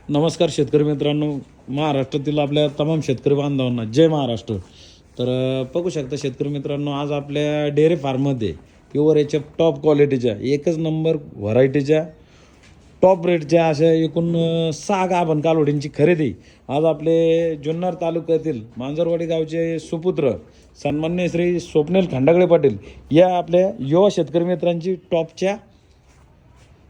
नमस्कार शेतकरी मित्रांनो, महाराष्ट्रातील आपल्या तमाम शेतकरी बांधवांना जय महाराष्ट्र. तर बघू शकता शेतकरी मित्रांनो, आज आपल्या डेअरी फार्ममध्ये प्युअर याच्या टॉप क्वालिटीच्या एकच नंबर व्हरायटीच्या टॉप रेटच्या अशा एकूण 6 गाभण कालवडींची खरेदी आज आपले जुन्नर तालुक्यातील मांजरवाडी गावचे सुपुत्र सन्माननीय श्री स्वप्नील खंडागळे पाटील या आपल्या युवा शेतकरी मित्रांची टॉपच्या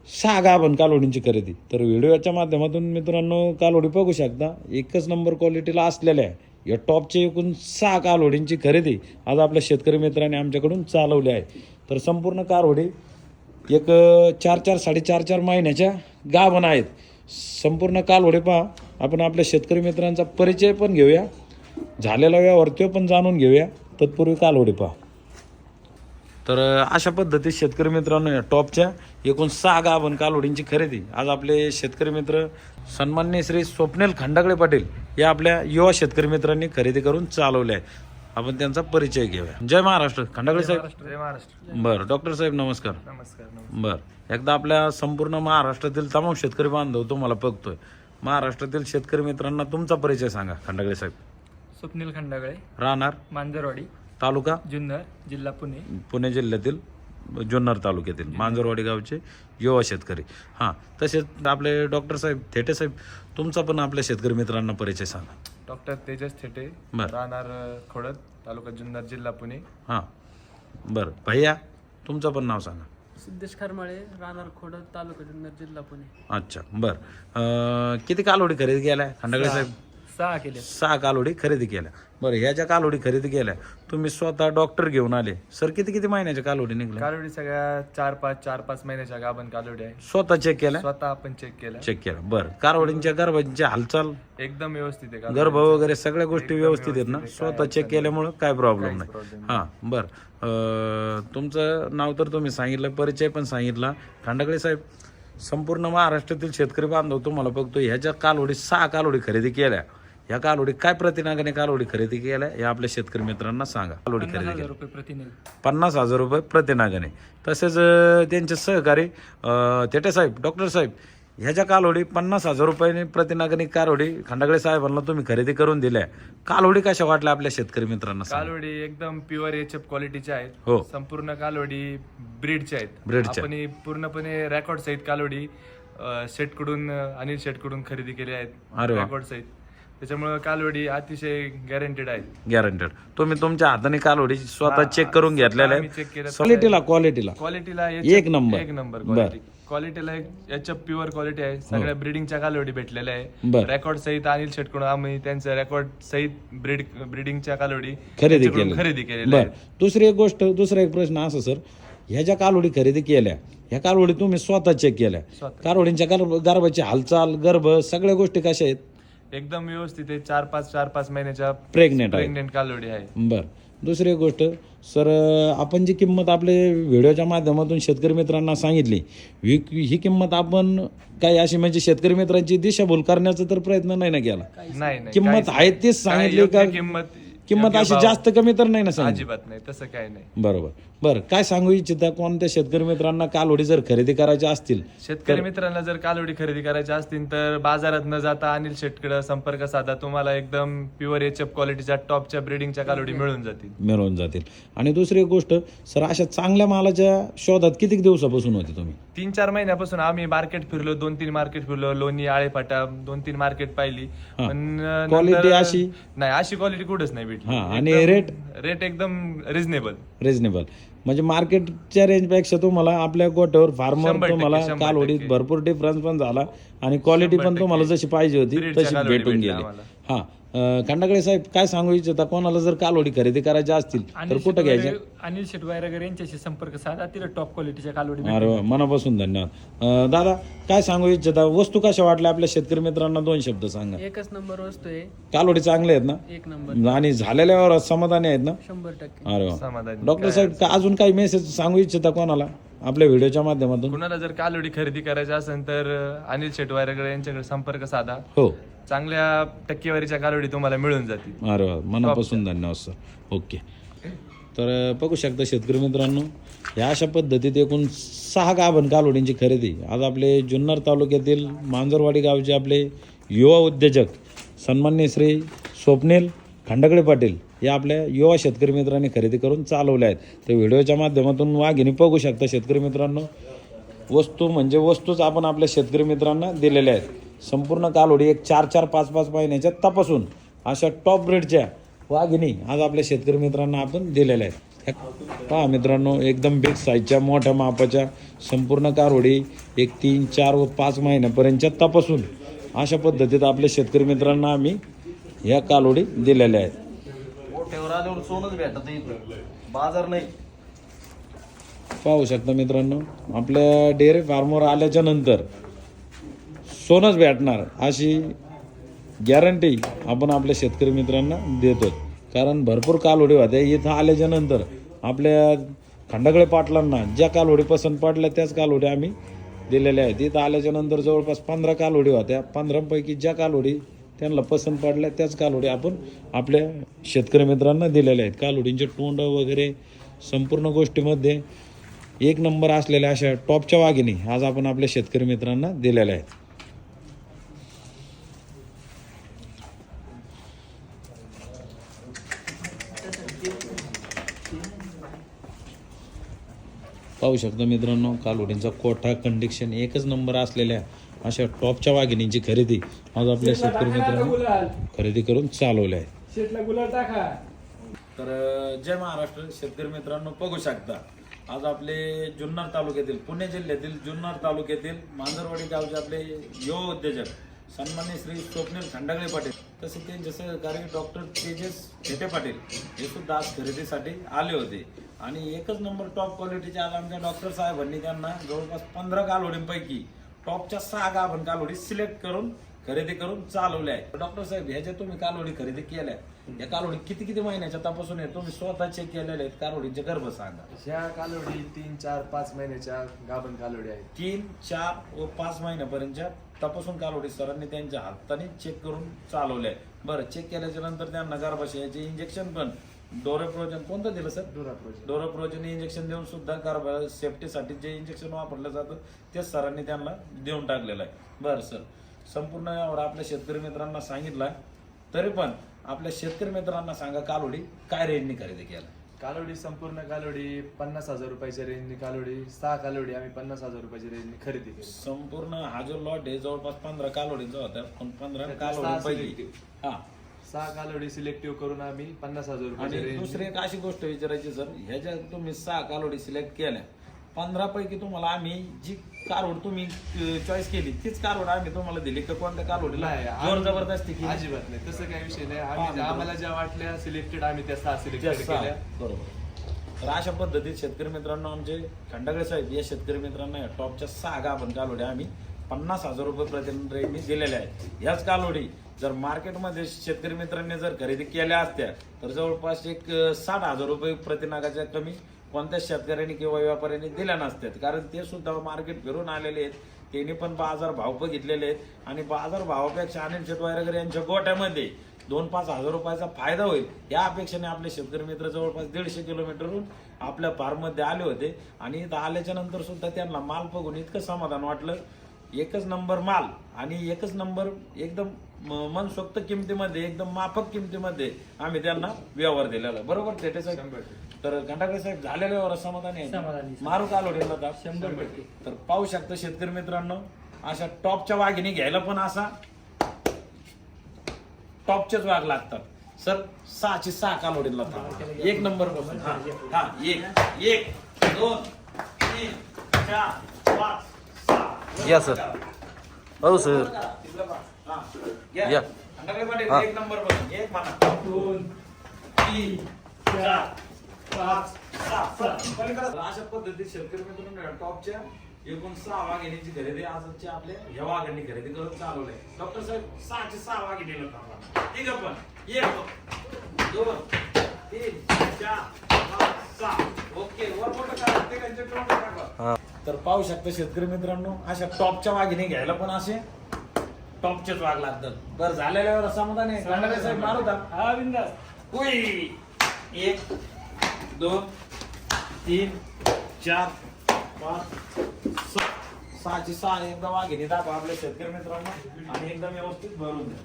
6 गाभण कालवडींची खरेदी. तर व्हिडिओच्या माध्यमातून मित्रांनो कालवडी बघू शकता, एकच नंबर क्वालिटीला असलेल्या या टॉपचे एकूण 6 कालवडींची खरेदी आज आपल्या शेतकरी मित्रांनी आमच्याकडून चालवली आहे. तर संपूर्ण कालवडी एक 4-4 4.5 महिन्याच्या गाभण आहेत. संपूर्ण कालवडी पहा, आपण आपल्या शेतकरी मित्रांचा परिचय पण घेऊया, झालेला व्यवहार तो पण जाणून घेऊया. तत्पूर्वी कालवडी पहा. तर अशा पद्धतीत शेतकरी मित्रांनो या टॉपच्या एकूण 6 गाभण कालवडींची खरेदी आज आपले शेतकरी मित्र सन्माननीय श्री स्वप्नील खंडागळे पाटील या आपल्या युवा शेतकरी मित्रांनी खरेदी करून चालवले आहे. आपण त्यांचा परिचय घेऊया. जय महाराष्ट्र. खंडागळे साहेब. जय महाराष्ट्र. बरं. डॉक्टर साहेब नमस्कार. नमस्कार. बरं, एकदा आपल्या संपूर्ण महाराष्ट्रातील तमाम शेतकरी बांधव तुम्हाला बघतोय, महाराष्ट्रातील शेतकरी मित्रांना तुमचा परिचय सांगा. खंडागळे साहेब. स्वप्नील खंडागळे, राहणार मांजरवाडी, तालुका जुन्नर, जिल्हा पुणे. पुणे जिल्ह्यातील जुन्नर तालुक्यातील मांजरवाडी गावचे युवा शेतकरी. हां, तसेच आपले डॉक्टर साहेब थेटे साहेब, तुमचा पण आपल्या शेतकरी मित्रांना परिचय सांगा. डॉक्टर तेजस थेटे, बरं. राहणार खोडद, तालुका जुन्नर, जिल्हा पुणे. हां, बरं. भैया तुमचं पण नाव सांगा. सिद्धेश खरमाळे, राहणार खोडद, तालुका जुन्नर, जिल्हा पुणे. अच्छा, बरं. किती कालवडी खरेदी केल्या खंडागळे साहेब? 6 केले. 6 कालवडी खरेदी केल्या. बरं, ह्या ज्या कालवडी खरेदी केल्या तुम्ही स्वतः डॉक्टर घेऊन आले. सर किती महिन्याच्या कालवडी निघल्या? कालवडी सगळ्या 4-5 महिन्याच्या गाभण कालवडी आहे. स्वतः चेक केल्या? स्वतः आपण चेक केल्या. चेक केल्या. बरं, कालवडींच्या गर्भाची हालचाल एकदम व्यवस्थित आहे. गर्भ वगैरे सगळ्या गोष्टी व्यवस्थित आहेत ना? स्वतः चेक केल्यामुळे काय प्रॉब्लेम नाही. हां, बरं. तुमचं नाव तर तुम्ही सांगितलं, परिचय पण सांगितला. खंडागळे साहेब, संपूर्ण महाराष्ट्रातील शेतकरी बांधव तुम्हाला बघतो, ह्या ज्या कालवडी 6 कालवडी खरेदी केल्या, ह्या कालवडी काय प्रतिनागाने कालवडी खरेदी केल्या या आपल्या शेतकरी मित्रांना सांगा. कालवडी खरेदी केल्या 50,000 रुपये प्रतिनागाने. तसेच त्यांचे सहकारी थेटे साहेब, डॉक्टर साहेब, ह्या ज्या कालवडी 50,000 रुपयांनी प्रतिनागाने कालवडी खंडागळे साहेबांना तुम्ही खरेदी करून दिल्या, कालवडी कशा वाटल्या आपल्या शेतकरी मित्रांना सांगा. कालवडी एकदम प्युअर एचएफ क्वालिटीच्या आहेत. हो. संपूर्ण कालवडी ब्रीडच्या आहेत. ब्रीडच्या. आपण पूर्णपणे रेकॉर्ड सहित कालवडी शेटकडून अनिल शेटकडून खरेदी केली आहेत. अरे वा. रेकॉर्ड सहित, त्याच्यामुळे कालवडी अतिशय गॅरंटेड आहेत. गॅरंटेड. तुम्ही तुमच्या हाताने कालवडी स्वतः चेक करून घेतलेल्या आम्ही check केलं. क्वालिटीला क्वालिटीला एक नंबर. एक नंबर क्वालिटी. क्वालिटीला याच्या प्युअर क्वालिटी आहे. सगळ्या ब्रीडिंगच्या कालवडी भेटलेल्या आहे. बरं. रेकॉर्ड सहित अनिल शेटकडून आम्ही त्यांचं रेकॉर्ड सहित ब्रीडिंगच्या कालवडी खरेदी खरेदी केलेल्या बरं. दुसरा एक प्रश्न असा सर, ह्या ज्या कालवडी खरेदी केल्या, ह्या कालवडी तुम्ही स्वतः चेक केल्या, कालवडींच्या गर्भाची हालचाल, गर्भ सगळ्या गोष्टी कशा आहेत? एकदम व्यवस्थित आहे. 4-5 महिन्याच्या प्रेग्नेंट कालवडी आहे. बरं. दुसरी एक गोष्ट सर, आपण जी किंमत आपले व्हिडिओच्या माध्यमातून शेतकरी मित्रांना सांगितली, ही किंमत आपण काही अशी म्हणजे शेतकरी मित्रांची दिशाभूल करण्याचा तर प्रयत्न नाही ना केला? नाही. किंमत आहे तीच सांगितली का? किंमत अशी जास्त कमी तर नाही ना सांगितली? अजिबात नाही, तसं काही नाही. बरोबर. बरं, काय सांगू इच्छिता कोणत्या शेतकरी मित्रांना कालवडी जर खरेदी करायच्या असतील? शेतकरी मित्रांना जर कालवडी खरेदी करायच्या असतील तर बाजारात न जाता अनिल शेटकडे संपर्क साधा. तुम्हाला एकदम प्युअर एचएफ क्वालिटीच्या टॉपच्या ब्रीडिंगच्या कालवडी मिळून जातील. आणि दुसरी एक गोष्ट सर, अशा चांगल्या मालाच्या शोधात किती दिवसापासून होते तुम्ही? 3-4 महिन्यापासून आम्ही मार्केट फिरलो. 2-3 मार्केट फिरलो. लोणी, आळेफाटा 2-3 मार्केट पाहिली. पण क्वालिटी अशी अशी क्वालिटी कुठेच नाही भेटली. आणि रेट एकदम रिझनेबल. म्हणजे मार्केटच्या रेंजपेक्षा तुम्हाला आपल्या गोट्यावर फार्मर तुम्हाला कालवडीत भरपूर डिफरन्स पण झाला आणि क्वालिटी पण तुम्हाला जशी पाहिजे होती तशी भेटून गेली. हां, खंडागळे साहेब, काय सांगू इच्छिता कोणाला जर कालवडी खरेदी करायच्या असतील तर कुठं घ्यायच्या? अनिल शेट वगैरे यांच्याशी संपर्क साधा, तिला टॉप क्वालिटीच्या कालवडी. अरे वा, मनापासून धन्यवाद. दादा, काय सांगू इच्छिता, वस्तू कशा वाटल्या आपल्या शेतकरी मित्रांना? 2 शब्द सांगा. एकच नंबर वस्तू आहे. कालवडी चांगल्या आहेत ना? एक नंबर. आणि झालेल्यावर समाधानी आहेत ना? 100%. अरे वा. समाधानी. डॉक्टर साहेब, अजून काही मेसेज सांगू इच्छिता कोणाला आपल्या व्हिडिओच्या माध्यमातून? कुणाला जर कालवडी खरेदी करायची असेल तर अनिल शेट वगैरे यांच्याकडे संपर्क साधा. हो. चांगल्या टक्केवारीच्या कालवडी तुम्हाला मिळून जातील. अरे वा, मनापासून धन्यवाद सर. ओके. तर बघू शकता शेतकरी मित्रांनो, या अशा पद्धतीत एकूण 6 गाभण कालवडींची खरेदी आज आपले जुन्नर तालुक्यातील मांजरवाडी गावचे आपले युवा उद्योजक सन्माननीय श्री स्वप्नील खंडागळे पाटील या आपल्या युवा शेतकरी मित्रांनी खरेदी करून चालवल्या आहेत. तर व्हिडिओच्या माध्यमातून वाघिणी बघू शकता शेतकरी मित्रांनो, वस्तू म्हणजे वस्तूच आपण आपल्या शेतकरी मित्रांना दिलेल्या आहेत. संपूर्ण कालवडी एक 4-4, 5-5 महिन्याच्या तपासून अशा टॉप रेटच्या वाघिणी आज आपल्या शेतकरी मित्रांना आपण दिलेल्या आहेत. पहा मित्रांनो, एकदम बिग साईजच्या मोठ्या मापाच्या संपूर्ण कालवडी एक 3, 4 व 5 महिन्यापर्यंतच्या तपासून अशा पद्धतीत आपल्या शेतकरी मित्रांना आम्ही या कालवडी दिलेल्या आहेत. सोनच भेटत बाजार नाही. पाहू शकता मित्रांनो, आपल्या डेअरी फार्मवर आल्याच्या नंतर सोनच भेटणार अशी गॅरंटी आपण आपल्या शेतकरी मित्रांना देतो. कारण भरपूर कालवडी होत्या इथं आल्याच्या नंतर आपल्या खंडागळे पाटलांना ज्या कालवडी पसंत पडल्या त्याच कालवडी आम्ही दिलेल्या आहेत. इथं आल्याच्या नंतर जवळपास 15 कालवडी होत्या. 15पैकी ज्या कालवडी त्यांना पसंत पडल्या त्याच कालवडी आपण आपल्या शेतकरी मित्रांना दिलेल्या आहेत. कालवडींचे तोंड वगैरे संपूर्ण गोष्टीमध्ये एक नंबर असलेल्या अशा टॉपच्या वाघिणी आज आपण आपल्या शेतकरी मित्रांना दिलेल्या आहेत. पाहू शकता मित्रांनो, कालवडींचा कोठा कंडिशन एकच नंबर असलेल्या अशा टॉपच्या वाघिणींची खरेदी आज आपल्या शेतकरी मित्रांनी खरेदी करून चालवल्या आहे. तर जय महाराष्ट्र शेतकरी मित्रांनो, बघू शकता आज आपले जुन्नर तालुक्यातील पुणे जिल्ह्यातील जुन्नर तालुक्यातील मांजरवाडी गावचे आपले युवा उद्योजक सन्माननीय श्री स्वप्नील खंडागळे पाटील तसेच त्यांचे सहकारी डॉक्टर तेजस ठेटे पाटील हे सुद्धा आज खरेदीसाठी आले होते. आणि एकच नंबर टॉप क्वालिटीचे आज आमच्या डॉक्टर साहेबांनी त्यांना जवळपास 15 कालवडींपैकी टॉपच्या 6 गाभण कालवडी सिलेक्ट करून खरेदी करून चालवल्या आहे. डॉक्टर साहेब, ह्याच्या तुम्ही कालवडी खरेदी केल्या, या कालवडी किती महिन्याच्या तपासून आहे तुम्ही स्वतः चेक केलेल्या आहेत? कालवडीचे गर्भ सांगा. ह्या कालवडी 3, 4, 5 महिन्याच्या गाभण कालवडी आहेत. 3, 4 व 5 महिन्यापर्यंतच्या तपासून कालवडी सरांनी त्यांच्या हाताने चेक करून चालवल्या आहे. बरं, चेक केल्याच्या नंतर त्यांना गर्भाशयाचे इंजेक्शन पण डोरोप्रोजन कोणतं दिलं सर? डोरोप्रोजन इंजेक्शन देऊन सुद्धा गर्भ सेफ्टीसाठी जे इंजेक्शन वापरलं जातं तेच सरांनी त्यांना देऊन टाकलेलं आहे. बरं सर, संपूर्ण यावर आपल्या शेतकरी मित्रांना सांगितलं, तरी पण आपल्या शेतकरी मित्रांना सांगा कालवडी काय रेंजनी खरेदी केला? कालवडी संपूर्ण कालवडी 50,000 रुपयाच्या रेंजनी कालवडी 6 कालवडी आम्ही 50,000 रुपयाच्या रेंजनी खरेदी केली. संपूर्ण हा जो लॉट आहे जवळपास 15 कालवडीचा होता, पण 15 कालवडी हा 6 कालवडी सिलेक्टिव्ह करून आम्ही 50,000 रुपयाच्या आणि रेंज. दुसरी एक अशी गोष्ट विचारायची सर, ह्याच्या तुम्ही 6 कालवडी सिलेक्ट केल्या, 15 पैकी तुम्हाला आम्ही जी कालवड तुम्ही चॉईस केली तीच कालवड आम्ही तुम्हाला दिली का कोणत्या कालवडीला जोर जबरदस्ती केली? अजिबात नाही, तसं काही विषय नाही. आम्हाला ज्या वाटल्या सिलेक्टेड आम्ही त्या 6 सिलेक्टेड केल्या. बरोबर. तर अशा पद्धतीत शेतकरी मित्रांनो आमचे खंडागळे साहेब या शेतकरी मित्रांना या टॉपच्या 6 गाभण कालवड्या आम्ही 50,000 रुपये प्रति रेंजनी दिलेल्या आहेत. ह्याच कालवडी जर मार्केटमध्ये शेतकरी मित्रांनी जर खरेदी केल्या असत्या तर जवळपास एक 60,000 रुपये प्रतिनागाच्या कमी कोणत्याच शेतकऱ्यांनी किंवा व्यापाऱ्यांनी दिल्या नसतात. कारण ते सुद्धा मार्केट फिरून आलेले आहेत, त्यांनी पण बाजार भाव बघितलेले आहेत आणि बाजार भावापेक्षा अनिल शेटवायरकर यांच्या गोट्यामध्ये 2-5 हजार रुपयाचा फायदा होईल या अपेक्षेने आपले शेतकरी मित्र जवळपास 150 किलोमीटरहून आपल्या फार्ममध्ये आले होते. आणि इथं आल्याच्या नंतर सुद्धा त्यांना माल बघून इतकं समाधान वाटलं. एकच नंबर माल आणि एकच नंबर एकदम मनसोक्त किमतीमध्ये, एकदम माफक किमतीमध्ये आम्ही त्यांना व्यवहार दिलेला. बरोबर थेटे साहेब? तर खंडागळे साहेब झालेल्या व्यवहार समाधानी आहे? मारू कालवडीला तर 100%. तर पाहू शकता शेतकरी मित्रांनो, अशा टॉपच्या वाघिणी घ्यायला पण असा टॉपचेच वाघ लागतात. सर 6ची 6 कालवडीला एक नंबर पासून. हा 1, 2, 3, 4, 5, 6 या सर. हो सर. या खंडागळे पाटील एक नंबर पासून. एक म्हणा 2, 3, 4, 5, 6. अशा पद्धतीत शेतकरी मित्रांनो टॉपच्या एकूण 6 वाघिणीची खरेदी आजच्या आपल्या ह्या वाघिणी खरेदी करून चालवलंय. डॉक्टर साहेब 6ची 6 वाघिणीला थांबा. ठीक आहे पण 1, 2, 3, 4, 5, 6. ओके वर मोठं करा ते त्यांचे तोंड टाका. तर पाहू शकता शेतकरी मित्रांनो, अशा टॉपच्या वाघिणी घ्यायला पण असे टॉपचेच वाघ लागतात. बरं झालेल्यावर समाधान आहे? खंडागळे साहेब मारू का? हा बिंदास. उई 1, 2 3 4 5 6ची 6 एकदा वाघिणी दाखवा आपल्या शेतकरी मित्रांनो आणि एकदम व्यवस्थित भरून द्या.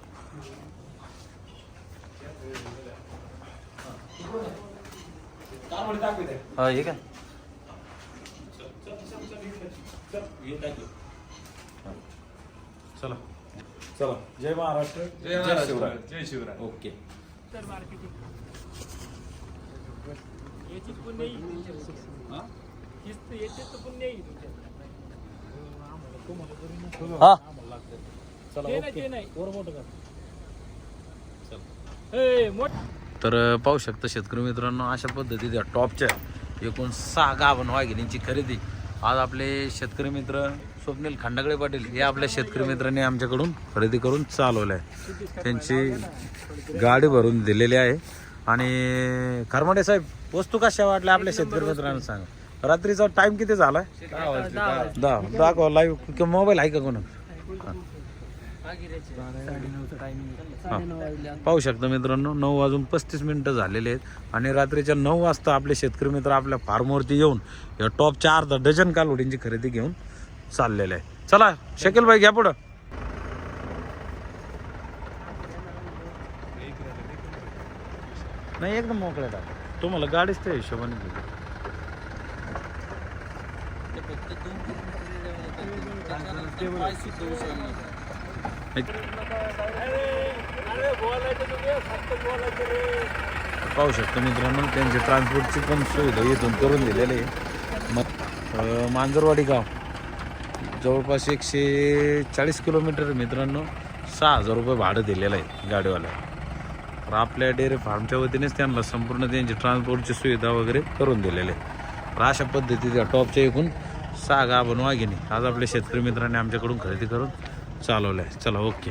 कालवडी दाखवी द्या. हा हे काय चला चला जय महाराष्ट्र जय शिवराय. जय शिवराय. ओके. तर मार्केटिंग याची पुण्य येईल याचे तर पुण्य येईल हा चला ते ओके. नाही वर मोठं कर. तर पाहू शकता शेतकरी मित्रांनो अशा पद्धतीच्या टॉपच्या एकूण 6 गाभण वाघिणींची खरेदी आज आपले शेतकरी मित्र स्वप्नील खांडागळे पाटील हे आपल्या शेतकरी मित्रांनी आमच्याकडून खरेदी करून चालवलं आहे. त्यांची गाडी भरून दिलेली आहे. आणि खरमाडे साहेब वस्तू कशा वाटल्या आपल्या शेतकरी मित्रांना सांगा. रात्रीचा टाइम किती झालाय? 10 दाखवा लाईव्ह किंवा मोबाईल आहे का कोणा? पाहू शकता मित्रांनो 9:35 झालेले आहेत आणि रात्रीच्या 9 वाजता आपले शेतकरी मित्र आपल्या फार्मवरती येऊन या टॉपच्या अर्धा डझन कालवडींची खरेदी घेऊन चाललेले आहे. चला शकील भाई घ्या पुढं. नाही एकदम मोकळ्या टाका तुम्हाला गाडीच त्या हिशोबाने दिली. पाहू शकतो मित्रांनो त्यांची ट्रान्सपोर्टची पण सुविधा इथून करून दिलेली आहे. मग मांजरवाडी गाव जवळपास 140 किलोमीटर मित्रांनो 6,000 रुपये भाडं दिलेलं आहे गाडीवाला. तर आपल्या डेअरी फार्मच्या वतीनेच त्यांना संपूर्ण त्यांची ट्रान्सपोर्टची सुविधा वगैरे करून दिलेली आहे. तर अशा पद्धतीच्या टॉपच्या एकूण 6 गाभण वाघिणी आज आपल्या शेतकरी मित्रांनी आमच्याकडून खरेदी करून चालवलं आहे. चला ओके.